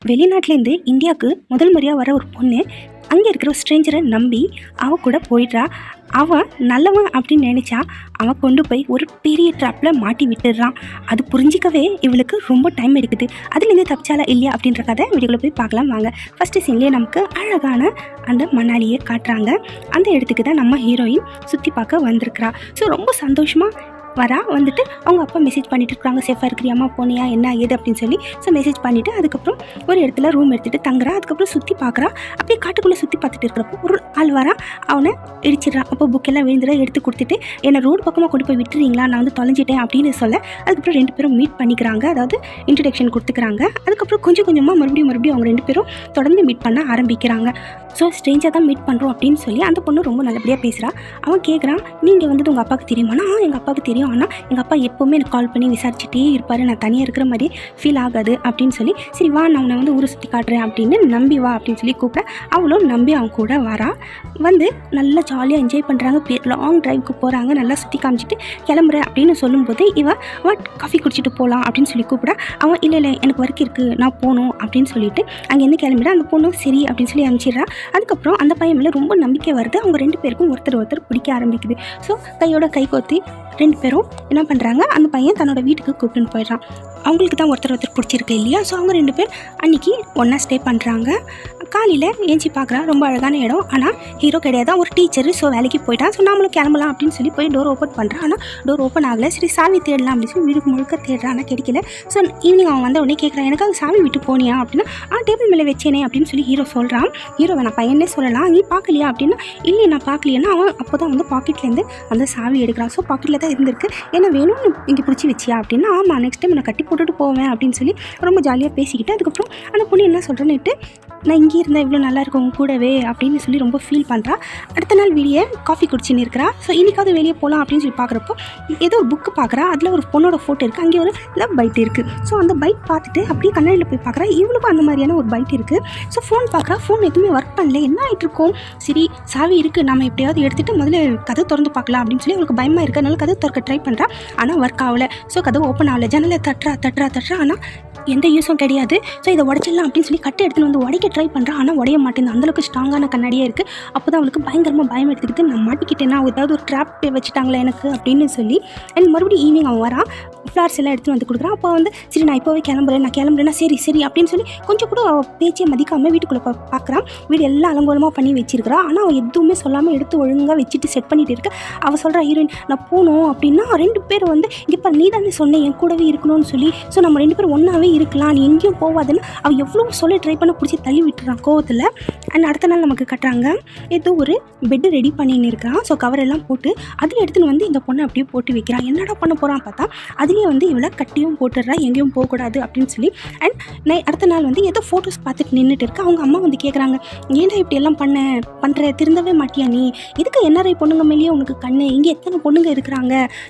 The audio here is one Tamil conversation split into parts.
வெளிநாட்டிலேருந்து இந்தியாவுக்கு முதல் முறையாக வர ஒரு பொண்ணு அங்கே இருக்கிற ஒரு ஸ்ட்ரேஞ்சரை நம்பி அவன் கூட போயிடுறா. அவன் நல்லவன் அப்படின்னு நினச்சா அவன் கொண்டு போய் ஒரு பெரிய ட்ராப்பில் மாட்டி விட்டுடுறான். அது புரிஞ்சிக்கவே இவளுக்கு ரொம்ப டைம் எடுக்குது. அதுலேருந்து தப்பிச்சாலா இல்லையா அப்படின்ற கதை வீடியோவில் போய் பார்க்கலாம் வாங்க. ஃபஸ்ட்டு சீன்லேயே நமக்கு அழகான அந்த மணாலியை காட்டுறாங்க. அந்த இடத்துக்கு தான் நம்ம ஹீரோயின் சுற்றி பார்க்க வந்திருக்கிறா. ஸோ ரொம்ப சந்தோஷமாக வந்துட்டு அவங்க அப்பா மெசேஜ் பண்ணிட்டு இருக்காங்க, சேஃபாக இருக்கிறியாம்மா, போனியா, என்ன ஏது அப்படின்னு சொல்லி. ஸோ மெசேஜ் பண்ணிவிட்டு அதுக்கப்புறம் ஒரு இடத்துல ரூம் எடுத்துகிட்டு தங்குறா. அதுக்கப்புறம் சுற்றி பார்க்குறா. அப்படியே காட்டுக்குள்ளே சுற்றி பார்த்துட்டு இருக்கிறப்போ ஒரு ஆள் வரா, அவனை இடிச்சிடறான். அப்போ புக்கெல்லாம் விழுந்துட எடுத்து கொடுத்துட்டு என்னை ரோடு பக்கமாக கொண்டு போய் விட்டுறீங்களா, நான் வந்து தொலைஞ்சிட்டேன் அப்படின்னு சொல்ல. அதுக்கப்புறம் 2 பேரும் மீட் பண்ணிக்கிறாங்க, அதாவது இன்ட்ரடக்ஷன் கொடுத்துக்கிறாங்க. அதுக்கப்புறம் கொஞ்சம் கொஞ்சமாக மறுபடியும் அவங்க 2 பேரும் தொடர்ந்து மீட் பண்ண ஆரம்பிக்கிறாங்க. ஸோ ஸ்ட்ரேஞ்சாக தான் மீட் பண்ணுறோம் அப்படின்னு சொல்லி அந்த பொண்ணு ரொம்ப நல்லபடியாக பேசுகிறா. அவன் கேட்குறான், நீங்கள் வந்துட்டு உங்கள் அப்பாவுக்கு தெரியுமானா? எங்கள் அப்பாவுக்கு தெரியும், ஆனால் எங்கள் அப்பா எப்போவுமே எனக்கு கால் பண்ணி விசாரிச்சுட்டே இருப்பார், நான் தனியாக இருக்கிற மாதிரி ஃபீல் ஆகாது அப்படின்னு சொல்லி. சரி வா, நான் உன்னை வந்து ஊரை சுற்றி காட்டுறேன் அப்படின்னு நம்பி வா அப்படின்னு சொல்லி கூப்பிட்றேன். அவளும் நம்பி அவன் கூட வரா. வந்து நல்லா ஜாலியாக என்ஜாய் பண்ணுறாங்க. லாங் ட்ரைவுக்கு போகிறாங்க. நல்லா சுற்றி காமிச்சிட்டு கிளம்புறேன் அப்படின்னு சொல்லும்போது இவன் காஃபி குடிச்சிட்டு போகலாம் அப்படின்னு சொல்லி கூப்பிட்றா. அவன் இல்லை எனக்கு ஒர்க் இருக்குது, நான் போகணும் அப்படின்னு சொல்லிட்டு அங்கேருந்து கிளம்பிட. அந்த பொண்ணு சரி அப்படின்னு சொல்லி அனுப்பிச்சிடுறா. அதுக்கப்புறம் அந்த பையன் மேலே ரொம்ப நம்பிக்கை வருது. அவங்க 2 பேருக்கும் ஒருத்தர் பிடிக்க ஆரம்பிக்குது. ஸோ கையோட கை கோர்த்து 2 பேரும் என்ன பண்ணுறாங்க, அந்த பையன் தன்னோட வீட்டுக்கு கூப்பிட்டுன்னு போயிடுறான். அவங்களுக்கு தான் ஒருத்தர் பிடிச்சிருக்கு இல்லையா. ஸோ அவங்க 2 பேர் அன்றைக்கி ஒன்றா ஸ்டே பண்ணுறாங்க. காலையில் ஏஞ்சி பார்க்குறா, ரொம்ப அழகான இடம். ஆனால் ஹீரோ கிடையாது, ஒரு டீச்சர். ஸோ வேலைக்கு போயிட்டான். ஸோ நாமளும் கிளம்பலாம் அப்படின்னு சொல்லி போய் டோர் ஓப்பன் பண்ணுறான். ஆனால் டோர் ஓப்பன் ஆகலை. சரி சாவி தேடலாம் அப்படின்னு சொல்லி வீடுக்கு முழுக்க தேடுறான், ஆனால் கிடைக்கல. ஸோ ஈவினிங் அவன் வந்த உடனே கேட்குறான், எனக்காக சாவி விட்டு போனியா அப்படின்னா, டேபிள் மேலே வச்சேனே அப்படின்னு சொல்லி ஹீரோ சொல்கிறான். ஹீரோ நான் பையனே சொல்லலாம், நீ பார்க்கலையா அப்படின்னா, இல்லை நான் பார்க்கலையேன்னா அவன் அப்போ தான் வந்து பாக்கெட்லேருந்து அந்த சாவி எடுக்கிறான். ஸோ பாக்கெட்டில் தான் இருந்திருக்கு, என்ன வேணும்னு இங்கே பிடிச்சி வச்சியா அப்படின்னா, ஆமாம் நெக்ஸ்ட் டைம் நான் கட்டி போட்டுட்டு போவேன் அப்படின்னு சொல்லி ரொம்ப ஜாலியாக பேசிக்கிட்டு. அதுக்கப்புறம் அந்த பொண்ணு என்ன சொல்கிறேன்னுட்டு, நான் இங்கே இருந்தால் இவ்வளோ நல்லா இருக்கும் உங்க கூடவே அப்படின்னு சொல்லி ரொம்ப ஃபீல் பண்ணுறா. அடுத்த நாள் வெளியே காஃபி குடிச்சின்னு இருக்கிறா. ஸோ இன்றைக்காவது வெளியே போகலாம் அப்படின்னு சொல்லி பார்க்குறப்போ ஏதோ ஒரு புக்கு பார்க்குறா. அதில் ஒரு பொண்ணோட ஃபோட்டோ இருக்குது, அங்கே ஒரு லவ் பைட் இருக்குது. ஸோ அந்த பைட் பார்த்துட்டு அப்படியே கண்ணாடியில் போய் பார்க்குறா. இவளுக்கும் அந்த மாதிரியான ஒரு பைட் இருக்குது. ஸோ ஃபோன் பார்க்குறா, ஃபோன் எதுவுமே ஒர்க் பண்ணல, என்ன ஆகிட்டு இருக்கும். சரி சாவி இருக்குது, நம்ம எப்படியாவது எடுத்துகிட்டு முதல்ல கதை திறந்து பார்க்கலாம் அப்படின்னு சொல்லி அவளுக்கு பயமாக இருக்குது. அதனால கதை திறக்க ட்ரை பண்ணுறா. ஆனால் ஒர்க் ஆகலை. ஸோ கதை ஓப்பன் ஆகலை. ஜன்னலை தட்டுறா. ஆனால் எந்த யூஸும் கிடையாது. ஸோ இதை உடச்சிடலாம் அப்படின்னு சொல்லி கட்டை எடுத்துன்னு வந்து உடைக்க ட்ரை பண்ணுறா. ஆனால் உடைய மாட்டேங்குது, அந்தளவுக்கு ஸ்ட்ராங்கான கண்ணாடியே இருக்குது. அப்போ தான் அவளுக்கு பயங்கரமாக பயம் எடுத்துக்கிட்டு, நான் மாட்டிக்கிட்டேன்னா ஏதாவது ஒரு ட்ராப் வச்சுட்டாங்களே எனக்கு அப்படின்னு சொல்லி. அண்ட் மறுபடியும் ஈவினிங் அவன் வரான், ஃப்ளார்ஸ் எல்லாம் எடுத்துகிட்டு வந்து கொடுக்குறான். அப்போ வந்து சரி நான் இப்போவே கிளம்புறேன்னா சரி அப்படின்னு சொல்லி கொஞ்சம் கூட அவள் பேச்சை மதிக்காமல் வீட்டுக்குள்ளே பார்க்குறான். வீடு எல்லாம் அலங்கோலமாக பண்ணி வச்சிருக்கிறா. ஆனால் அவள் எதுவுமே சொல்லாமல் எடுத்து ஒழுங்காக வச்சுட்டு செட் பண்ணிட்டு இருக்க. அவள் சொல்கிறா, ஹீரோயின் நான் போகணும் அப்படின்னா 2 பேர் வந்து இப்போ நீ தானே சொன்னேன் என் கூடவே இருக்கணும்னு சொல்லி. ஸோ நம்ம 2 பேரும் ஒன்றாவே இருக்கலாம், நீ எங்கேயும் போவாதுன்னு அவள் எவ்வளோ சொல்ல ட்ரை பண்ண பிடிச்சி தள்ளி விட்டுறான் கோவத்தில். அண்ட் அடுத்த நாள் நமக்கு கட்டுறாங்க, ஏதோ ஒரு பெட்டு ரெடி பண்ணின்னு இருக்கிறான். ஸோ கவர் எல்லாம் போட்டு அதில் எடுத்துன்னு வந்து இந்த பொண்ணை அப்படியே போட்டு வைக்கிறான். என்னடா பண்ண போகிறான் பார்த்தா அதுலேயே வந்து இவளை கட்டியும் போட்டுடுறா, எங்கேயும் போகக்கூடாது அப்படின்னு சொல்லி. அண்ட் அடுத்த நாள் வந்து ஏதோ ஃபோட்டோஸ் பார்த்துட்டு நின்றுட்டு இருக்கு. அவங்க அம்மா வந்து கேட்குறாங்க, ஏன்டா இப்படி எல்லாம் பண்ணுற, திருந்தவே மாட்டியா நீ, எதுக்கு NRI பொண்ணுங்க மேலேயே உனக்கு கண்ணு, இங்கே எத்தனை பொண்ணுங்க இருக்கிறாங்க,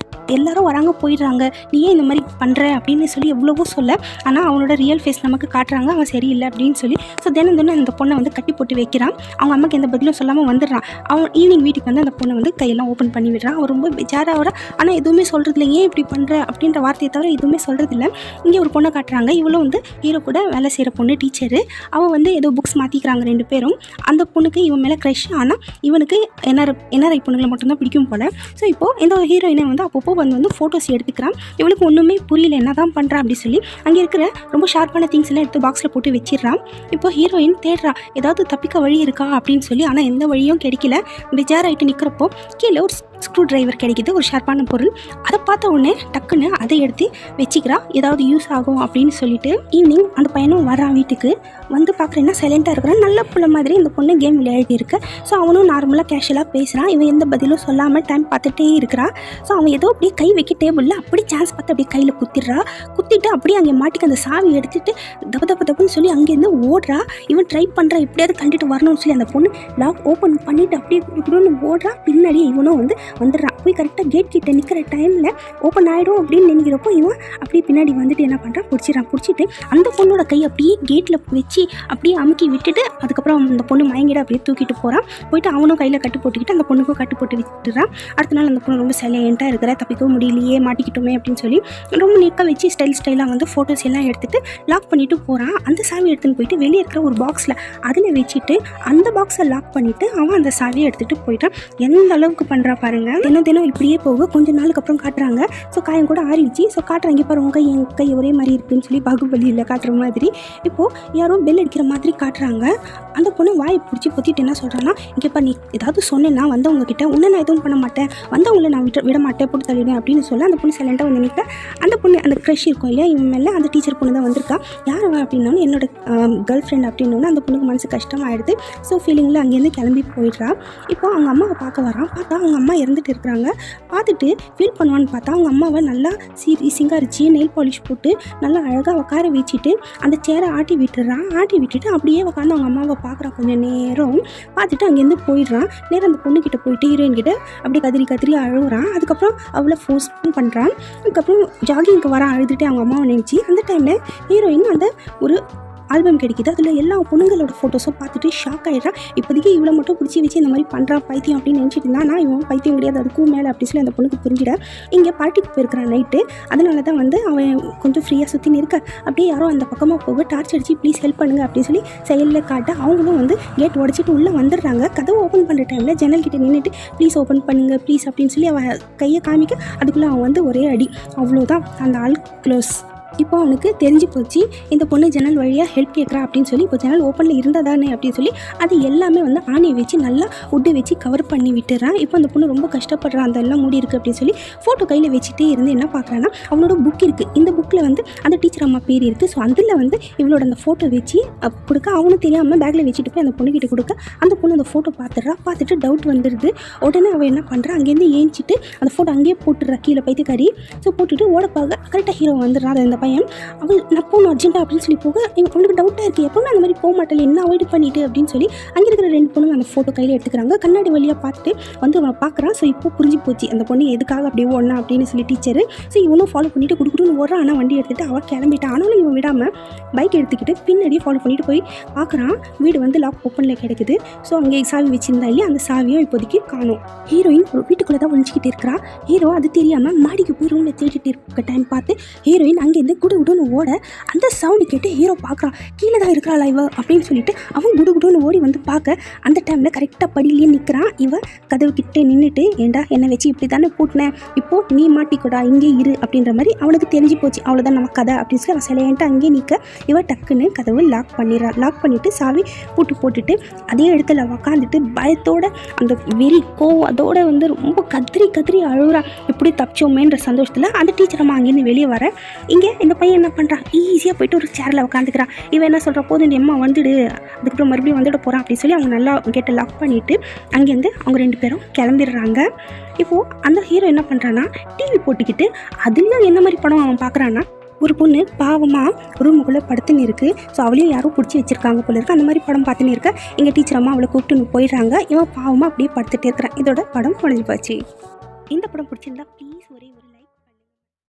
எல்லாரும் வராங்க போயிடுறாங்க, நீ ஏன் இந்த மாதிரி பண்ணுற அப்படின்னு சொல்லி எவ்வளவோ சொல்ல. ஆனால் அவனோட ரியல் ஃபேஸ் நமக்கு காட்டுறாங்க, அவன் சரியில்லை அப்படின்னு சொல்லி. ஸோ தினம் அந்த பொண்ணை வந்து கட்டி போட்டு வைக்கிறான். அவங்க அம்மாக்கு எந்த பதிலும் சொல்லாமல் வந்துடுறான். அவன் ஈவினிங் வீட்டுக்கு வந்து அந்த பொண்ணை வந்து கையெல்லாம் ஓப்பன் பண்ணி விடுறான். அவன் ரொம்ப பெஜாராக வர, ஆனால் எதுவுமே சொல்கிறதில்ல, ஏன் இப்படி பண்ணுற அப்படின்ற வார்த்தையை தவிர எதுவுமே சொல்கிறதில்ல. இங்கே ஒரு பொண்ணை காட்டுறாங்க. இவளும் வந்து ஹீரோ கூட வேலை செய்கிற பொண்ணு, டீச்சரு. அவன் வந்து ஏதோ புக்ஸ் மாற்றிக்கிறாங்க 2 பேரும். அந்த பொண்ணுக்கு இவன் மேலே க்ரஷ், ஆனால் இவனுக்கு NRI பொண்ணுங்களை மட்டும்தான் பிடிக்கும் போல. ஸோ இப்போது இந்த ஹீரோயினை வந்து அப்பப்போ வந்து ஃபோட்டோஸ் எடுத்துக்கிறான். இவளுக்கு ஒன்றுமே புரியல என்ன தான் பண்ணுறா அப்படி சொல்லி. அங்கே இருக்கிற ரொம்ப ஷார்ப்பான திங்ஸ் எல்லாம் எடுத்து பாக்ஸில் போட்டு வச்சிடறான். இப்போ ஹீரோயின் தேடுறா, ஏதாவது தப்பிக்க வழி இருக்கா அப்படின்னு சொல்லி. ஆனால் எந்த வழியும் கிடைக்கல. பெஜாராயிட்டு நிற்கிறப்போ கீழே ஒரு ஸ்க்ரூ டிரைவர் கிடைக்கிது, ஒரு ஷார்ப்பான பொருள். அதை பார்த்த உடனே டக்குன்னு அதை எடுத்து வச்சுக்கிறா, ஏதாவது யூஸ் ஆகும் அப்படின்னு சொல்லிட்டு. ஈவினிங் அந்த பையனும் வரான் வீட்டுக்கு. வந்து பார்க்குறேன்னா சைலண்ட்டாக இருக்கிறான், நல்ல பிள்ளை மாதிரி இந்த பொண்ணு கேம் விளையாடி இருக்கு. ஸோ அவனும் நார்மலாக கேஷுவலாக பேசுகிறான். இவன் எந்த பதிலும் சொல்லாமல் டைம் பார்த்துட்டே இருக்கிறா. ஸோ அவன் ஏதோ அப்படியே கை வைக்க டேபிளில் அப்படி சான்ஸ் பார்த்து அப்படியே கையில் குத்திட்டு அப்படியே அங்கே மாட்டிக்க அந்த சாவி எடுத்துகிட்டு தப்புன்னு சொல்லி அங்கேருந்து ஓடுறா. இவன் ட்ரை பண்ணுறா, எப்படியாவது கண்டுட்டு வரணும்னு சொல்லி. அந்த பொண்ணு லாக் ஓப்பன் பண்ணிவிட்டு அப்படியே இப்படின்னு ஓடுறா. பின்னாடியே இவனும் வந்து வந்துடுறான். போய் கரெக்டாக கேட் கிட்ட நிற்கிற டைமில் ஓப்பன் ஆகிடும் அப்படின்னு நினைக்கிறப்போ இவன் அப்படியே பின்னாடி வந்துட்டு என்ன பண்ணுறான், பிடிச்சிட்டு அந்த பொண்ணோட கை அப்படியே கேட்டில் வச்சு அப்படியே அமுக்கி விட்டுட்டு அதுக்கப்புறம் அந்த பொண்ணு மயங்கிட அப்படியே தூக்கிட்டு போகிறான். போயிட்டு அவனும் கையில் கட்டு போட்டுக்கிட்டு அந்த பொண்ணுக்கும் கட்டு போட்டு விட்டுறான். அடுத்த நாள் அந்த பொண்ணு ரொம்ப சைலண்ட்டாக இருக்கிற, தப்பிக்கவும் முடியலையே, மாட்டிக்கிட்டோமே அப்படின்னு சொல்லி ரொம்ப நீட்டாக வச்சு ஸ்டைலாக வந்து ஃபோட்டோஸ் எல்லாம் எடுத்துகிட்டு லாக் பண்ணிவிட்டு போகிறான். அந்த சாவி எடுத்துன்னு போயிட்டு வெளியே இருக்கிற ஒரு பாக்ஸில் அதில் வச்சுட்டு அந்த பாக்ஸை லாக் பண்ணிவிட்டு அவன் அந்த சாவியை எடுத்துகிட்டு போயிட்டான். எந்த அளவுக்கு பண்ணுறா பாருங்கள். தினம் இப்படியே போக கொஞ்சம் நாளுக்கு அப்புறம் காட்டுறாங்க. ஸோ காயம் கூட ஆறிடுச்சு. ஸோ காட்டுறாங்க பாரு உங்கள் என் கை ஒரே மாதிரி இருக்குன்னு சொல்லி பாகுபலியில் காட்டுற மாதிரி. இப்போது யாரோ பெல் அடிக்கிற மாதிரி காட்டுறாங்க. அந்த பொண்ணு வாயை பிடிச்சி பொத்திட்டு என்ன சொல்கிறான்னா, இங்கேப்பா நீ ஏதாவது சொன்னேன்னா வந்தவங்க கிட்ட உன்னை நான் எதுவும் பண்ண மாட்டேன், வந்தவங்களை நான் விட மாட்டேன், போட்டு தள்ளிடுவேன் அப்படின்னு சொல்ல அந்த பொண்ணு சைலண்டாக வந்து நிற்க. அந்த பொண்ணு அந்த க்ரஷ் இருக்கும் இல்லையா இவன் மேலே, அந்த டீச்சர் பொண்ணு தான் வந்திருக்கா. யார் அவன் அப்படின்னாலும் என்னோட கேர்ள் ஃப்ரெண்ட் அப்படின்னோன்னு அந்த பொண்ணுக்கு மனசு கஷ்டமாயிடுது. ஸோ ஃபீலிங்கில் அங்கேருந்து கிளம்பி போயிடுறா. இப்போ அவங்க அம்மாவை பார்க்க வரான். பார்த்தா அவங்க அம்மா இறந்துட்டு இருக்கிறாங்க. பார்த்துட்டு ஃபீல் பண்ணுவான்னு பார்த்தா அவங்க அம்மாவை நல்லா சிங்காரிச்சு நெயில் பாலிஷ் போட்டு நல்லா அழகாக உட்கார வச்சுட்டு அந்த சேரை ஆட்டி விட்டுறான். ஆட்டி விட்டுட்டு அப்படியே உட்காந்து அவங்க அம்மாவை பார்க்குறான். கொஞ்சம் நேரம் பார்த்துட்டு அங்கேருந்து போயிடுறான். நேரம் அந்த பொண்ணுக்கிட்ட போயிட்டு ஹீரோயின் கிட்ட அப்படி கத்திரி அழுகுறான். அதுக்கப்புறம் அவளை ஃபோர்ஸ் பண்ணுறான். அதுக்கப்புறம் ஜாகிங்க்கு வர அழுதுட்டு அவங்க அம்மாவை நினச்சி அந்த டைமில் ஹீரோயின் அந்த ஒரு ஆல்பம் கிடைக்கிது. அதில் எல்லா பொண்ணுங்களோட ஃபோட்டோஸும் பார்த்துட்டு ஷாக் ஆகிடுறான். இப்போதைக்கு இவ்வளோ மட்டும் பிடிச்சி வச்சு இந்த மாதிரி பண்ணுறான் பைத்தியம் அப்படின்னு நினச்சிட்டு இருந்தான். நான் இவன் பைத்தியம் கிடையாது, அதுக்கும் மேலே அப்படி சொல்லி அந்த பொண்ணுக்கு புரிஞ்சிட. இங்கே பார்ட்டிக்கு போயிருக்கிறான் நைட்டு. அதனால தான் வந்து அவன் கொஞ்சம் ஃப்ரீயாக சுற்றின்னு இருக்க. அப்படியே யாரோ அந்த பக்கமாக போக டார்ச் அடிச்சு ப்ளீஸ் ஹெல்ப் பண்ணுங்க அப்படின்னு சொல்லி செயலில் காட்ட அவங்களும் வந்து கேட் உடச்சிட்டு உள்ளே வந்துடுறாங்க. கதவை ஓப்பன் பண்ணுற டைமில் ஜன்னல் கிட்டே நின்றுட்டு ப்ளீஸ் ஓப்பன் பண்ணுங்க ப்ளீஸ் அப்படின்னு சொல்லி அவன் கையை காமிக்க அதுக்குள்ளே அவன் வந்து ஒரே அடி. அவ்வளோதான், அந்த ஆள் க்ளோஸ். இப்போ அவனுக்கு தெரிஞ்சு போச்சு இந்த பொண்ணு ஜன்னல் வழியாக ஹெல்ப் கேட்குறா அப்படின்னு சொல்லி. இப்போ ஜன்னல் ஓப்பனில் இருந்ததானே அப்படின்னு சொல்லி அது எல்லாமே வந்து ஆணியை வச்சு நல்லா உட்டு வச்சு கவர் பண்ணி விட்டுறான். இப்போ அந்த பொண்ணு ரொம்ப கஷ்டப்படுறான், அதெல்லாம் மூடி இருக்குது அப்படின்னு சொல்லி ஃபோட்டோ கையில் வச்சுட்டே இருந்து என்ன பார்க்குறான்னா அவனோட புக் இருக்குது. இந்த புக்கில் வந்து அந்த டீச்சர் அம்மா பேர் இருக்குது. ஸோ அதில் வந்து இவளோட அந்த ஃபோட்டோ வச்சு கொடுக்க அவனும் தெரியாமல் பேக்கில் வச்சுட்டு போய் அந்த பொண்ணுக்கிட்ட கொடுக்க அந்த பொண்ணு அந்த ஃபோட்டோ பார்த்துட்டு டவுட் வந்துடுது. உடனே அவள் என்ன பண்ணுறா, அங்கேருந்து ஏஞ்சிட்டு அந்த ஃபோட்டோ அங்கேயே போட்டுடுறா கீழே பைத்தியக்காரி. ஸோ போட்டுட்டு ஓடப்பாக கரெக்டாக ஹீரோ வந்துடுறான். அந்த பையன் அவள் நான் போகணும் அர்ஜென்ட்டாக அப்படின்னு சொல்லி போக அவனுக்கு டவுட்டாக இருக்குது, எப்பவுமே அந்த மாதிரி போக மாட்டேன் என்ன அவாய்ட் பண்ணிட்டு அப்படின்னு சொல்லி அங்கே இருக்கிற 2 பொண்ணுங்க அந்த ஃபோட்டோ கையில் எடுத்துக்கிறாங்க. கண்ணாடி வழியாக பார்த்துட்டு வந்து அவனை பார்க்குறான். ஸோ இப்போ புரிஞ்சு போச்சு அந்த பொண்ணு எதுக்காக அப்படியே ஓடனா அப்படின்னு சொல்லி டீச்சரு. ஸோ இவனும் ஃபாலோ பண்ணிவிட்டு குடுக்குன்னு ஓடுறான். ஆனால் வண்டி எடுத்துகிட்டு அவள் கிளம்பிட்டான். ஆனாலும் இவன் விடாமல் பைக் எடுத்துக்கிட்டு பின்னாடியே ஃபாலோ பண்ணிட்டு போய் பார்க்குறான். வீடு வந்து லாக் ஓப்பனில் கிடைக்குது. ஸோ அங்கே சாவி வச்சுருந்தா இல்லையா அந்த சாவியும் இப்போதைக்கு காணும். ஹீரோயின் ஒரு வீட்டுக்குள்ளே தான் ஒழிச்சிக்கிட்டு இருக்கிறா. ஹீரோ அது தெரியாமல் மாடிக்கு போய் ரூமில் தேடிட்டு இருக்க டைம் பார்த்து ஹீரோயின் அங்கேருந்து குடுன்னு ஓட அந்த சவுண்டு கேட்டு ஹீரோ பார்க்குறான். கீழே தான் இருக்கிறா இவ அப்படின்னு சொல்லிட்டு அவன் குடுன்னு ஓடி வந்து பார்க்க அந்த டைமில் கரெக்டாக படியிலேயே நிற்கிறான். இவன் கதவு கிட்டே நின்றுட்டு ஏண்டா என்னை வச்சு இப்படி தானே பூட்டினேன், இப்போது நீ மாட்டிக்கூடா இங்கே இரு அப்படின்ற மாதிரி அவனுக்கு தெரிஞ்சு போச்சு. அவ்வளோதான் நம்ம கதை அப்படின்னு சொல்லி அவன் சிலையன்ட்டு அங்கேயே நிற்க இவன் டக்குன்னு கதவு லாக் பண்ணிடுறான். லாக் பண்ணிவிட்டு சாவி போட்டுட்டு அதே இடத்துல உக்காந்துட்டு பயத்தோட அந்த வெறி கோவம் அதோட வந்து ரொம்ப கத்திரி அழுகுறான். எப்படி தப்பிச்சோமேன்ற சந்தோஷத்தில் அந்த டீச்சர் அம்மா அங்கேருந்து வெளியே வர இங்கே இந்த பையன் என்ன பண்ணுறான், ஈஸியாக போய்ட்டு ஒரு சேரில் உட்காந்துக்கிறான். இவன் என்ன சொல்கிற போது இந்த அம்மா வந்துடு அதுக்கப்புறம் மறுபடியும் வந்துட போகிறான் அப்படின்னு சொல்லி அவங்க நல்லா கேட்டை லாக் பண்ணிவிட்டு அங்கேருந்து அவங்க 2 பேரும் கிளம்பிடுறாங்க. இப்போது அந்த ஹீரோ என்ன பண்ணுறான்னா டிவி போட்டுக்கிட்டு அதுலேயும் என்ன மாதிரி படம் அவன் பார்க்குறான்னா ஒரு பொண்ணு பாவமாக ரூமுக்குள்ளே படுத்துன்னு இருக்குது. ஸோ அவளையும் யாரும் பிடிச்சி வச்சுருக்காங்க போல இருக்குது. அந்த மாதிரி படம் பார்த்துன்னு இருக்க எங்கள் டீச்சர் அம்மா அவளை கூப்பிட்டுன்னு போயிடுறாங்க. இவன் பாவமாக அப்படியே படுத்துகிட்டே இருக்கிறான். இதோட படம் முடிஞ்சு போச்சு. இந்த படம் பிடிச்சிருந்தா ப்ளீஸ் ஒரே